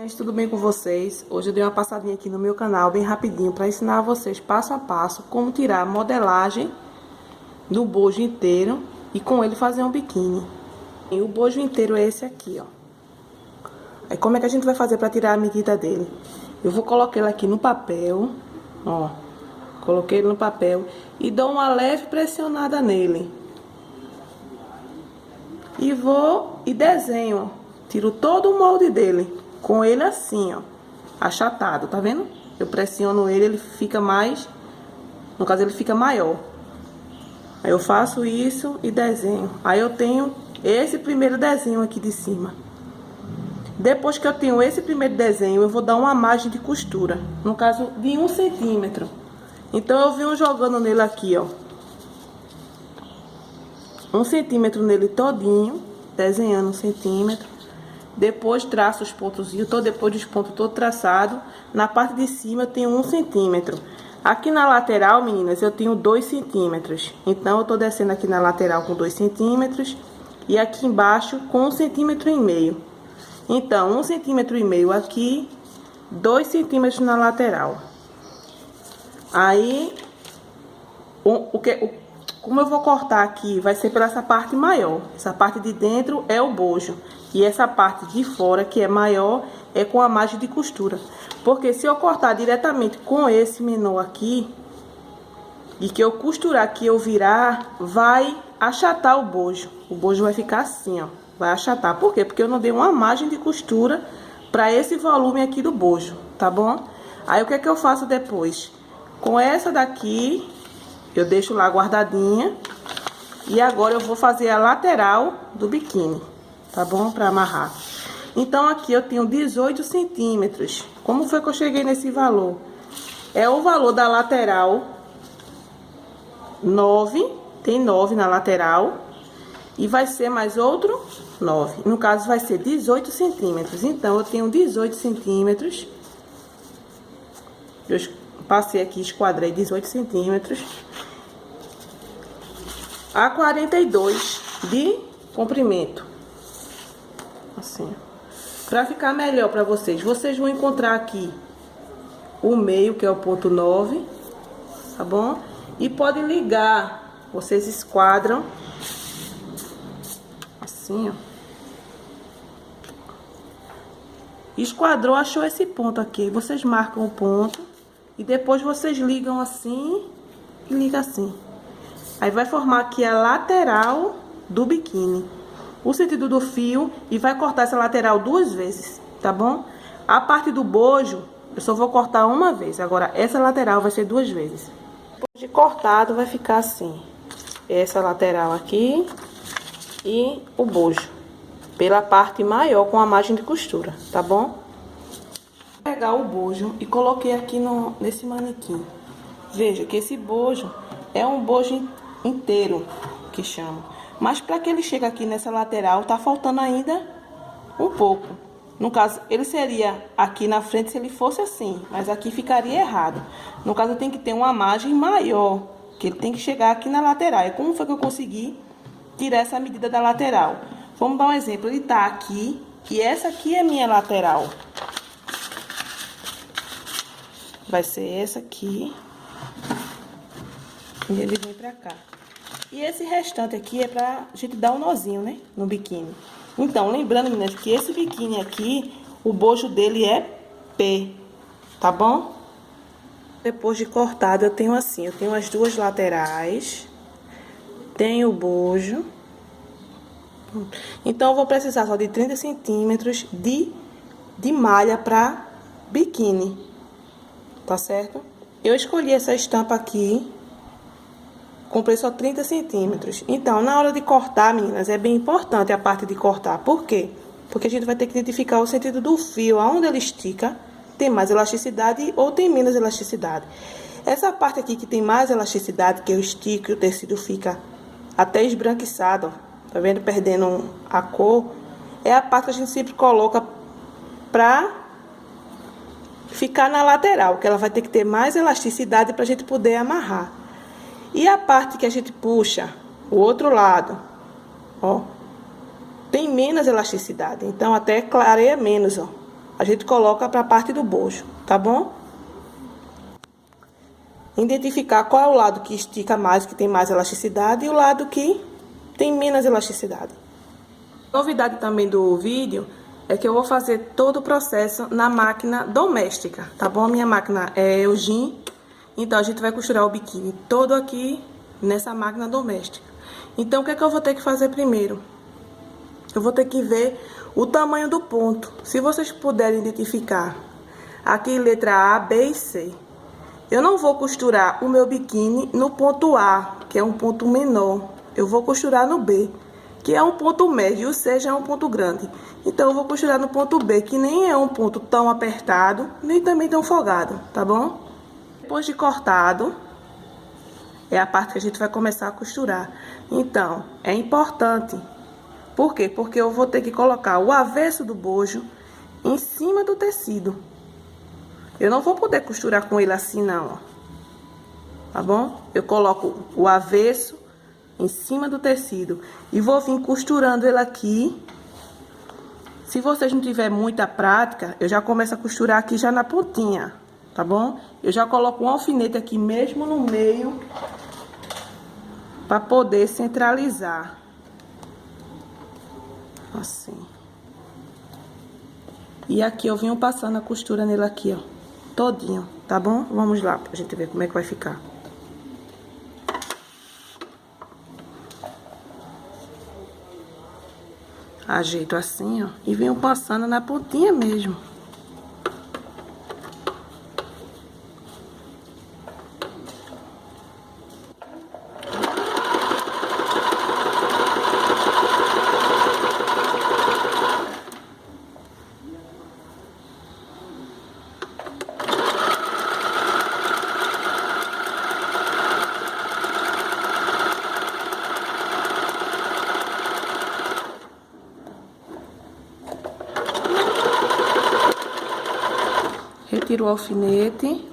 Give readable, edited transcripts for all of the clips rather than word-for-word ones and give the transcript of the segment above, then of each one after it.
Gente, tudo bem com vocês? Hoje eu dei uma passadinha aqui no meu canal bem rapidinho para ensinar a vocês passo a passo como tirar a modelagem do bojo inteiro e com ele fazer um biquíni. E o bojo inteiro é esse aqui, ó. Aí como é que a gente vai fazer para tirar a medida dele? Eu vou colocar ele aqui no papel, ó. Coloquei ele no papel e dou uma leve pressionada nele. E desenho, ó. Tiro todo o molde dele. Com ele assim, ó, achatado, tá vendo? Eu pressiono ele, ele fica mais, no caso ele fica maior. Aí eu faço isso e desenho. Aí eu tenho esse primeiro desenho aqui de cima. Depois que eu tenho esse primeiro desenho, eu vou dar uma margem de costura, no caso de 1 centímetro. Então eu venho jogando nele aqui, ó, 1 centímetro nele todinho, desenhando 1 centímetro. Depois traço os pontozinhos, depois dos pontos todo traçado. Na parte de cima eu tenho 1 centímetro. Aqui na lateral, meninas, eu tenho 2 centímetros. Então eu tô descendo aqui na lateral com 2 centímetros. E aqui embaixo com 1,5 centímetros. Então, 1,5 centímetros aqui, 2 centímetros na lateral. Aí, como eu vou cortar aqui, vai ser por essa parte maior. Essa parte de dentro é o bojo. E essa parte de fora, que é maior, é com a margem de costura. Porque se eu cortar diretamente com esse menor aqui, e que eu costurar aqui, eu virar, vai achatar o bojo. O bojo vai ficar assim, ó. Vai achatar. Por quê? Porque eu não dei uma margem de costura para esse volume aqui do bojo, tá bom? Aí, o que é que eu faço depois? Com essa daqui, eu deixo lá guardadinha. E agora eu vou fazer a lateral do biquíni. Tá bom? Pra amarrar. Então, aqui eu tenho 18 centímetros. Como foi que eu cheguei nesse valor? É o valor da lateral 9. Tem 9 na lateral. E vai ser mais outro 9. No caso, vai ser 18 centímetros. Então, eu tenho 18 centímetros. Eu passei aqui, esquadrei 18 centímetros. A 42 de comprimento. Assim, pra ficar melhor pra vocês, vocês vão encontrar aqui o meio, que é o ponto 9, tá bom? E podem ligar, vocês esquadram, assim, ó. Esquadrou, achou esse ponto aqui, vocês marcam o ponto e depois vocês ligam assim e ligam assim. Aí vai formar aqui a lateral do biquíni. O sentido do fio e vai cortar essa lateral 2 vezes, tá bom? A parte do bojo, eu só vou cortar uma vez. Agora, essa lateral vai ser 2 vezes. Depois de cortado, vai ficar assim. Essa lateral aqui e o bojo. Pela parte maior com a margem de costura, tá bom? Vou pegar o bojo e coloquei aqui nesse manequim. Veja que esse bojo é um bojo inteiro, que chama. Mas para que ele chegue aqui nessa lateral, tá faltando ainda um pouco. No caso, ele seria aqui na frente se ele fosse assim, mas aqui ficaria errado. No caso, tem que ter uma margem maior, que ele tem que chegar aqui na lateral. E como foi que eu consegui tirar essa medida da lateral? Vamos dar um exemplo. Ele tá aqui e essa aqui é minha lateral. Vai ser essa aqui. E ele vem pra cá. E esse restante aqui é pra gente dar um nozinho, né? No biquíni. Então, lembrando, meninas, que esse biquíni aqui, o bojo dele é P, tá bom? Depois de cortado, eu tenho assim, eu tenho as 2 laterais, tenho o bojo. Então, eu vou precisar só de 30 centímetros de malha pra biquíni, tá certo? Eu escolhi essa estampa aqui. Comprei só 30 centímetros. Então, na hora de cortar, meninas, é bem importante a parte de cortar. Por quê? Porque a gente vai ter que identificar o sentido do fio. Aonde ele estica, tem mais elasticidade ou tem menos elasticidade. Essa parte aqui que tem mais elasticidade, que eu estico e o tecido fica até esbranquiçado, ó, tá vendo? Perdendo a cor. É a parte que a gente sempre coloca pra ficar na lateral, que ela vai ter que ter mais elasticidade pra gente poder amarrar. E a parte que a gente puxa, o outro lado, ó, tem menos elasticidade. Então, até clareia menos, ó. a gente coloca pra parte do bojo, tá bom? Identificar qual é o lado que estica mais, que tem mais elasticidade, e o lado que tem menos elasticidade. Novidade também do vídeo é que eu vou fazer todo o processo na máquina doméstica, tá bom? Minha máquina é Eugene, então a gente vai costurar o biquíni todo aqui nessa máquina doméstica. Então o que é que eu vou ter que fazer primeiro? Eu vou ter que ver o tamanho do ponto. Se vocês puderem identificar aqui letra A, B e C. Eu não vou costurar o meu biquíni no ponto A, que é um ponto menor. Eu vou costurar no B, que é um ponto médio, ou seja, é um ponto grande. Então, eu vou costurar no ponto B, que nem é um ponto tão apertado, nem também tão folgado, tá bom? Depois de cortado, é a parte que a gente vai começar a costurar. Então, é importante. Por quê? Porque eu vou ter que colocar o avesso do bojo em cima do tecido. Eu não vou poder costurar com ele assim, não, ó. Tá bom? Eu coloco o avesso em cima do tecido e vou vir costurando ele aqui. Se vocês não tiverem muita prática, eu já começo a costurar aqui já na pontinha, tá bom? Eu já coloco um alfinete aqui mesmo no meio para poder centralizar. Assim. E aqui eu venho passando a costura nele aqui, ó. Todinho, tá bom? Vamos lá pra gente ver como é que vai ficar. Ajeito assim, ó, e venho passando na pontinha mesmo. Retiro o alfinete.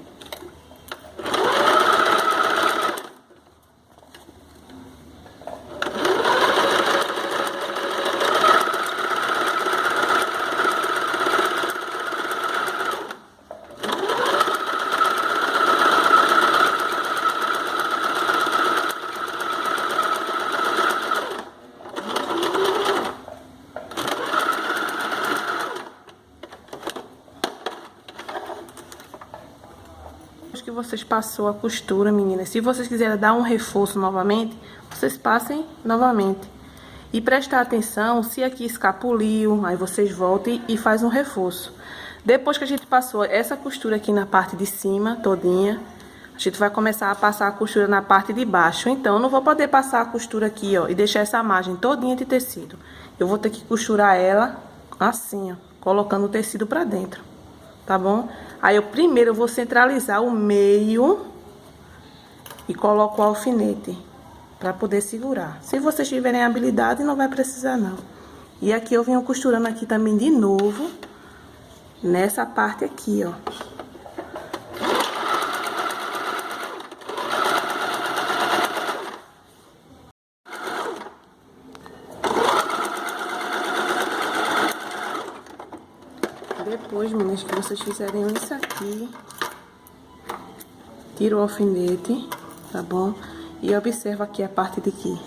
Que vocês passou a costura, meninas, se vocês quiserem dar um reforço novamente, vocês passem novamente. E prestar atenção se aqui escapuliu, aí vocês voltem e faz um reforço. Depois que a gente passou essa costura aqui na parte de cima, todinha, a gente vai começar a passar a costura na parte de baixo. Então, eu não vou poder passar a costura aqui, ó, e deixar essa margem todinha de tecido. Eu vou ter que costurar ela assim, ó, colocando o tecido pra dentro, tá bom? Aí, eu primeiro vou centralizar o meio e coloco o alfinete pra poder segurar. Se vocês tiverem habilidade, não vai precisar, não. E aqui eu venho costurando aqui também de novo, nessa parte aqui, ó. Depois, meninas, que vocês fizerem isso aqui, tira o alfinete, tá bom? E observa aqui a parte de aqui.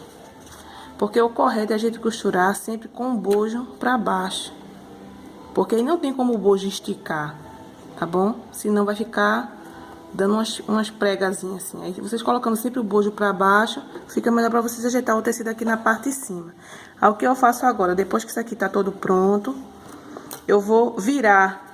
Porque o correto é a gente costurar sempre com o bojo pra baixo. Porque aí não tem como o bojo esticar, tá bom? Senão vai ficar dando umas pregazinhas assim. Aí vocês colocando sempre o bojo pra baixo, fica melhor pra vocês ajeitar o tecido aqui na parte de cima. Aí o que eu faço agora, depois que isso aqui tá todo pronto, eu vou virar.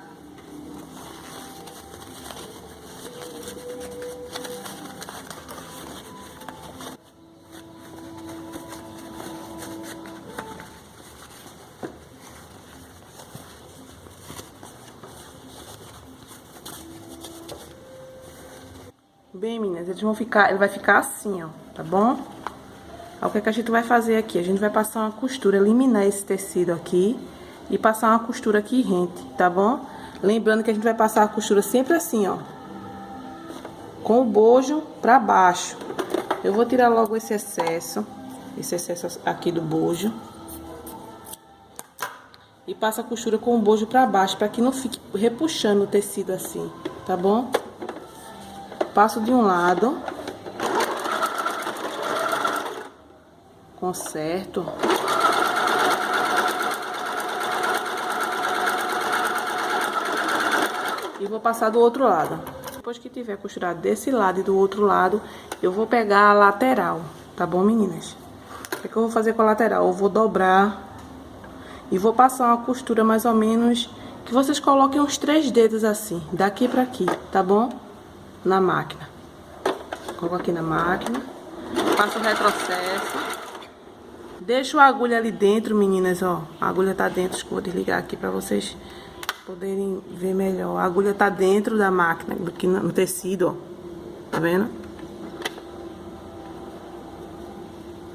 Bem, meninas, eles vão ficar, ele vai ficar assim, ó, tá bom? Aí, o que é que a gente vai fazer aqui? A gente vai passar uma costura, eliminar esse tecido aqui e passar uma costura aqui rente, tá bom? Lembrando que a gente vai passar a costura sempre assim, ó, com o bojo pra baixo. Eu vou tirar logo esse excesso aqui do bojo. e passa a costura com o bojo pra baixo, pra que não fique repuxando o tecido assim, tá bom? Passo de um lado. Conserto. E vou passar do outro lado. Depois que tiver costurado desse lado e do outro lado, eu vou pegar a lateral, tá bom, meninas? O que eu vou fazer com a lateral? Eu vou dobrar e vou passar uma costura mais ou menos, que vocês coloquem uns 3 dedos assim, daqui pra aqui, tá bom? Na máquina. Coloco aqui na máquina, faço o retrocesso, deixo a agulha ali dentro, meninas, ó. A agulha tá dentro, vou desligar aqui pra vocês poderem ver melhor. A agulha tá dentro da máquina, aqui no tecido, ó. Tá vendo?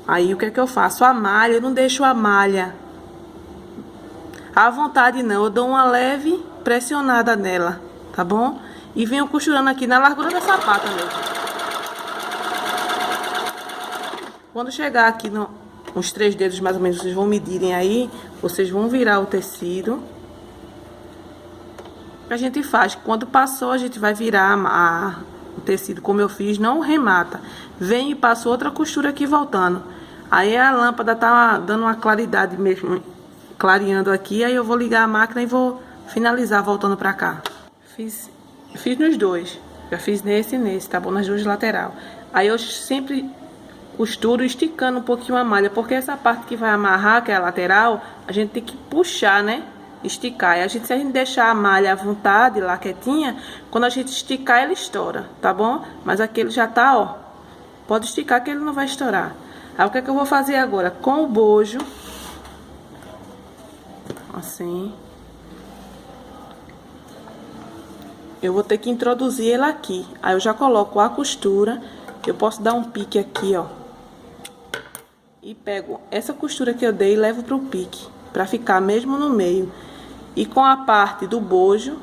Aí, o que é que eu faço? A malha, eu não deixo a malha à vontade, não. Eu dou uma leve pressionada nela, tá bom? E venho costurando aqui na largura da sapata mesmo. Quando chegar aqui uns 3 dedos mais ou menos, vocês vão medirem aí, vocês vão virar o tecido. O que a gente faz? Quando passou, a gente vai virar o tecido, como eu fiz, não remata. Vem e passo outra costura aqui voltando. Aí a lâmpada tá dando uma claridade mesmo, clareando aqui. Aí eu vou ligar a máquina e vou finalizar voltando pra cá. Fiz nos dois. Já fiz nesse e nesse, tá bom? Nas duas laterais. Aí eu sempre costuro esticando um pouquinho a malha, porque essa parte que vai amarrar, que é a lateral, a gente tem que puxar, né? Esticar. E se a gente deixar a malha à vontade, lá quietinha, quando a gente esticar, ele estoura, tá bom? Mas aqui ele já tá, ó. Pode esticar que ele não vai estourar. Aí o que é que eu vou fazer agora? Com o bojo, assim, eu vou ter que introduzir ele aqui. Aí eu já coloco a costura. Eu posso dar um pique aqui, ó. E pego essa costura que eu dei e levo pro pique, pra ficar mesmo no meio. E com a parte do bojo,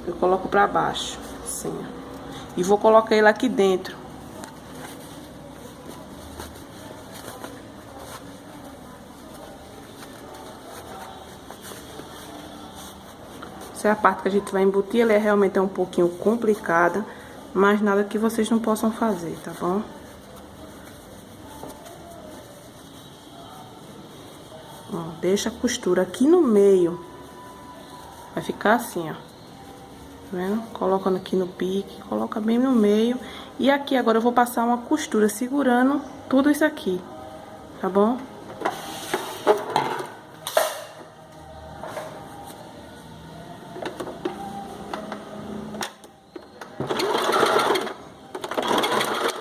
eu coloco pra baixo, assim, ó. E vou colocar ele aqui dentro. Essa é a parte que a gente vai embutir. Ela realmente é um pouquinho complicada, mas nada que vocês não possam fazer, tá bom? Ó, deixa a costura aqui no meio. Vai ficar assim, ó. Tá vendo? Colocando aqui no pique, coloca bem no meio. E aqui agora eu vou passar uma costura segurando tudo isso aqui, tá bom?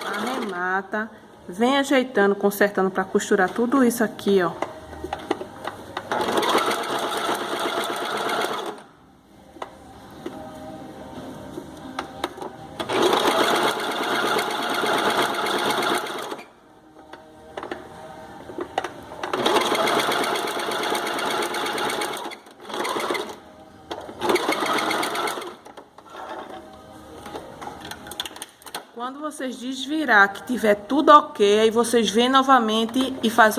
Arremata, vem ajeitando, consertando pra costurar tudo isso aqui, ó. Quando vocês desvirar, que tiver tudo ok, aí vocês vêm novamente e faz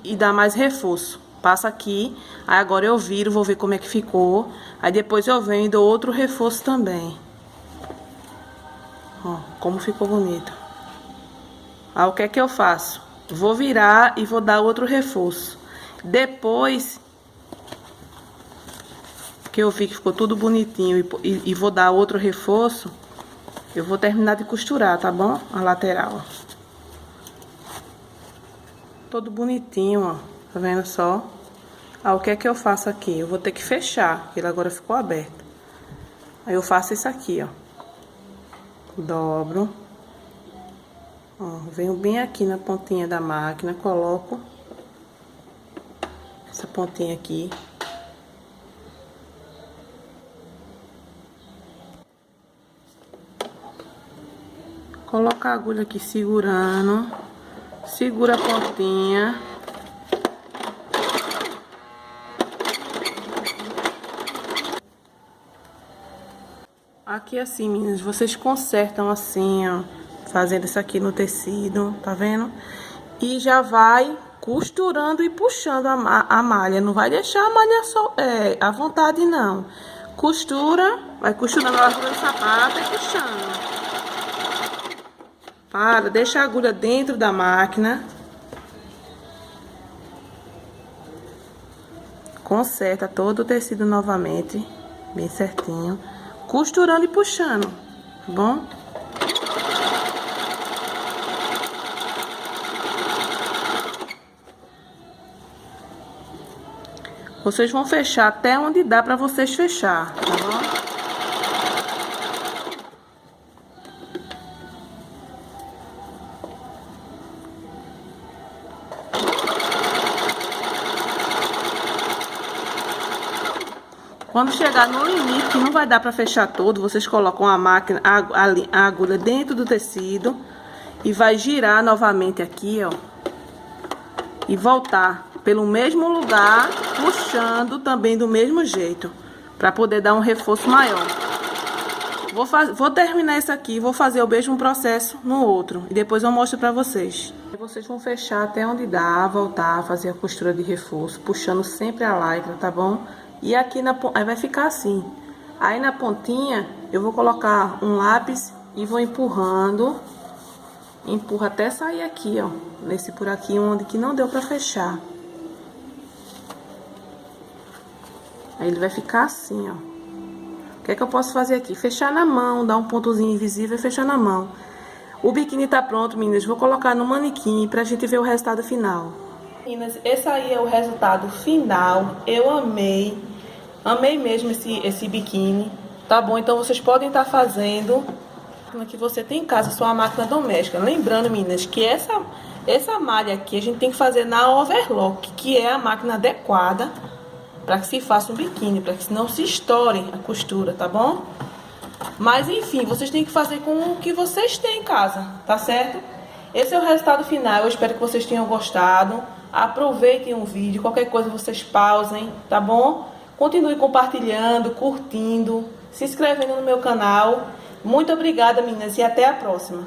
e dá mais reforço. Passa aqui, aí agora eu viro, vou ver como é que ficou. Aí depois eu venho e dou outro reforço também. Ó, como ficou bonito. Aí o que é que eu faço? Vou virar e vou dar outro reforço. Depois que eu vi que ficou tudo bonitinho e vou dar outro reforço, eu vou terminar de costurar, tá bom? A lateral, ó. Todo bonitinho, ó. Tá vendo só? Ah, o que é que eu faço aqui? Eu vou ter que fechar, porque ele agora ficou aberto. Aí eu faço isso aqui, ó. Dobro. Ó, venho bem aqui na pontinha da máquina, coloco essa pontinha aqui. Coloca a agulha aqui segurando. Segura a pontinha. Aqui assim, meninas, vocês consertam assim, ó. Fazendo isso aqui no tecido, tá vendo? E já vai costurando e puxando a malha. Não vai deixar a malha à vontade, não. Costura, vai costurando a largura do sapato e puxando. Deixa a agulha dentro da máquina. Conserta todo o tecido novamente, bem certinho. Costurando e puxando, tá bom? Vocês vão fechar até onde dá pra vocês fechar, tá bom? Quando chegar no limite, que não vai dar pra fechar todo, vocês colocam a máquina, a agulha dentro do tecido e vai girar novamente aqui, ó. E voltar pelo mesmo lugar, puxando também do mesmo jeito, pra poder dar um reforço maior. Vou terminar esse aqui, vou fazer o mesmo processo no outro e depois eu mostro pra vocês. Vocês vão fechar até onde dá, voltar, fazer a costura de reforço, puxando sempre a lycra, tá bom? E aqui aí vai ficar assim. Aí na pontinha eu vou colocar um lápis e vou empurrando. Empurra até sair aqui, ó. Nesse por aqui onde que não deu pra fechar. Aí ele vai ficar assim, ó. O que é que eu posso fazer aqui? Fechar na mão, dar um pontozinho invisível e fechar na mão. O biquíni tá pronto, meninas. Vou colocar no manequim pra gente ver o resultado final. Meninas, esse aí é o resultado final. Eu amei. Amei mesmo esse biquíni. Tá bom? Então vocês podem estar fazendo que você tem em casa, sua máquina doméstica. Lembrando, meninas, que essa malha aqui a gente tem que fazer na overlock, que é a máquina adequada para que se faça um biquíni, para que não se estoure a costura, tá bom? Mas enfim, vocês têm que fazer com o que vocês têm em casa, tá certo? Esse é o resultado final. Eu espero que vocês tenham gostado. Aproveitem o vídeo, qualquer coisa vocês pausem, tá bom? Continue compartilhando, curtindo, se inscrevendo no meu canal. Muito obrigada, meninas, e até a próxima.